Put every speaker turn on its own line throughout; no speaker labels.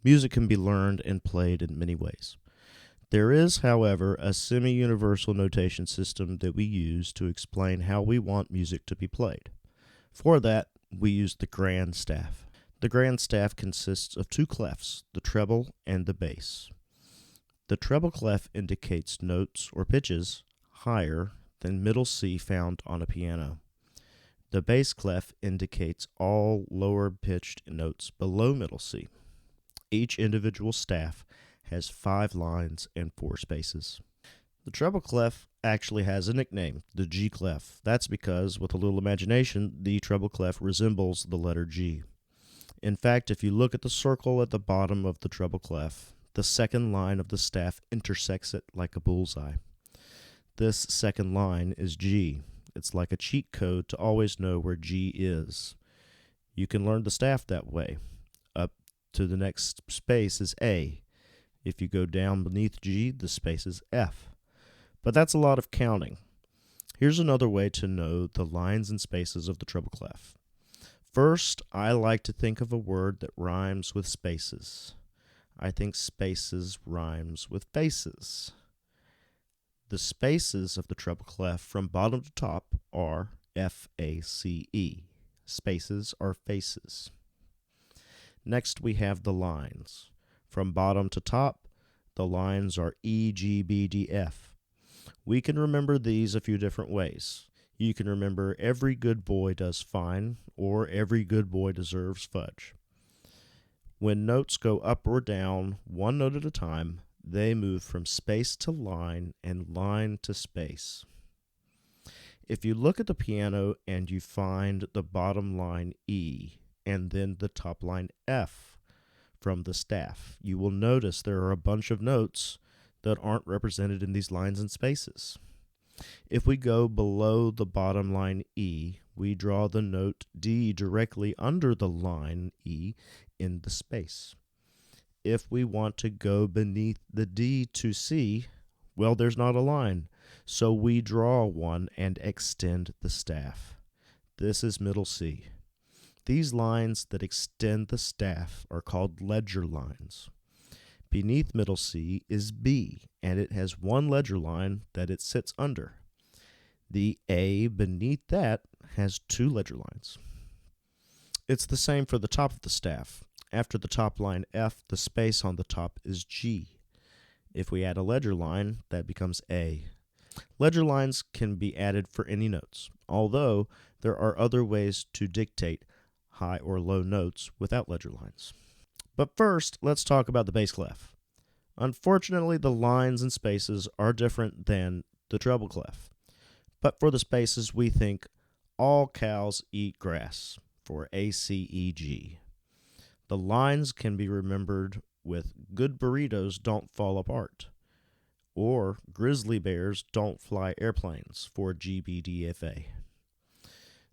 Music can be learned and played in many ways. There is, however, a semi-universal notation system that we use to explain how we want music to be played. For that, we use the grand staff. The grand staff consists of two clefs, the treble and the bass. The treble clef indicates notes or pitches higher than middle C found on a piano. The bass clef indicates all lower pitched notes below middle C. Each individual staff has 5 lines and 4 spaces. The treble clef actually has a nickname, the G clef. That's because, with a little imagination, the treble clef resembles the letter G. In fact, if you look at the circle at the bottom of the treble clef, the second line of the staff intersects it like a bullseye. This second line is G. It's like a cheat code to always know where G is. You can learn the staff that way. Up to the next space is A. If you go down beneath G, the space is F. But that's a lot of counting. Here's another way to know the lines and spaces of the treble clef. First, I like to think of a word that rhymes with spaces. I think spaces rhymes with faces. The spaces of the treble clef from bottom to top are F-A-C-E. Spaces are faces. Next, we have the lines. From bottom to top, the lines are E, G, B, D, F. We can remember these a few different ways. You can remember every good boy does fine, or every good boy deserves fudge. When notes go up or down, one note at a time, they move from space to line and line to space. If you look at the piano and you find the bottom line E and then the top line F from the staff, you will notice there are a bunch of notes that aren't represented in these lines and spaces. If we go below the bottom line E, we draw the note D directly under the line E in the space. If we want to go beneath the D to C, well, there's not a line, so we draw one and extend the staff. This is middle C. These lines that extend the staff are called ledger lines. Beneath middle C is B, and it has one ledger line that it sits under. The A beneath that has 2 ledger lines. It's the same for the top of the staff. After the top line F, the space on the top is G. If we add a ledger line, that becomes A. Ledger lines can be added for any notes, although there are other ways to dictate high or low notes without ledger lines. But first, let's talk about the bass clef. Unfortunately, the lines and spaces are different than the treble clef. But for the spaces, we think all cows eat grass for A-C-E-G. The lines can be remembered with good burritos don't fall apart, or grizzly bears don't fly airplanes for GBDFA.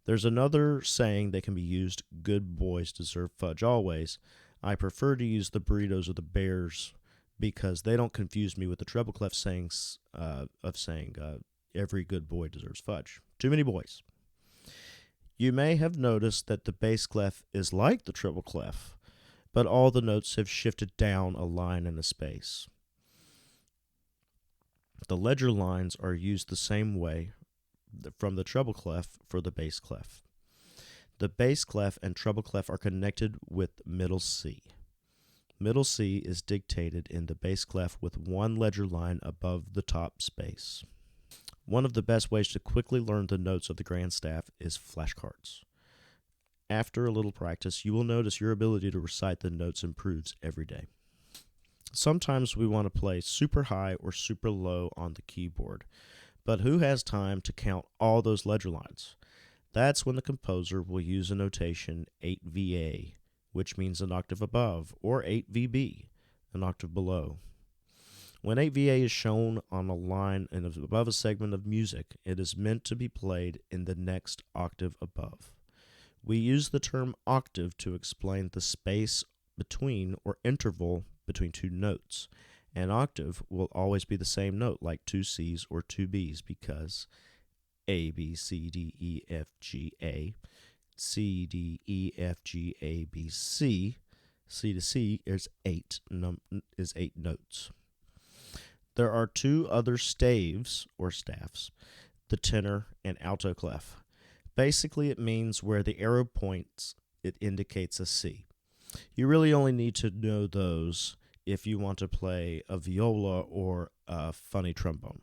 There's another saying that can be used, good boys deserve fudge always. I prefer to use the burritos or the bears because they don't confuse me with the treble clef sayings of saying every good boy deserves fudge. Too many boys. You may have noticed that the bass clef is like the treble clef, but all the notes have shifted down a line and a space. The ledger lines are used the same way from the treble clef for the bass clef. The bass clef and treble clef are connected with middle C. Middle C is dictated in the bass clef with one ledger line above the top space. One of the best ways to quickly learn the notes of the grand staff is flashcards. After a little practice, you will notice your ability to recite the notes improves every day. Sometimes we want to play super high or super low on the keyboard, but who has time to count all those ledger lines? That's when the composer will use a notation 8VA, which means an octave above, or 8VB, an octave below. When 8VA is shown on a line and above a segment of music, it is meant to be played in the next octave above. We use the term octave to explain the space between or interval between two notes. An octave will always be the same note, like 2 C's or 2 B's, because A, B, C, D, E, F, G, A, C, D, E, F, G, A, B, C, C to C is eight notes. There are two other staves or staffs, the tenor and alto clef. Basically, it means where the arrow points, it indicates a C. You really only need to know those if you want to play a viola or a funny trombone.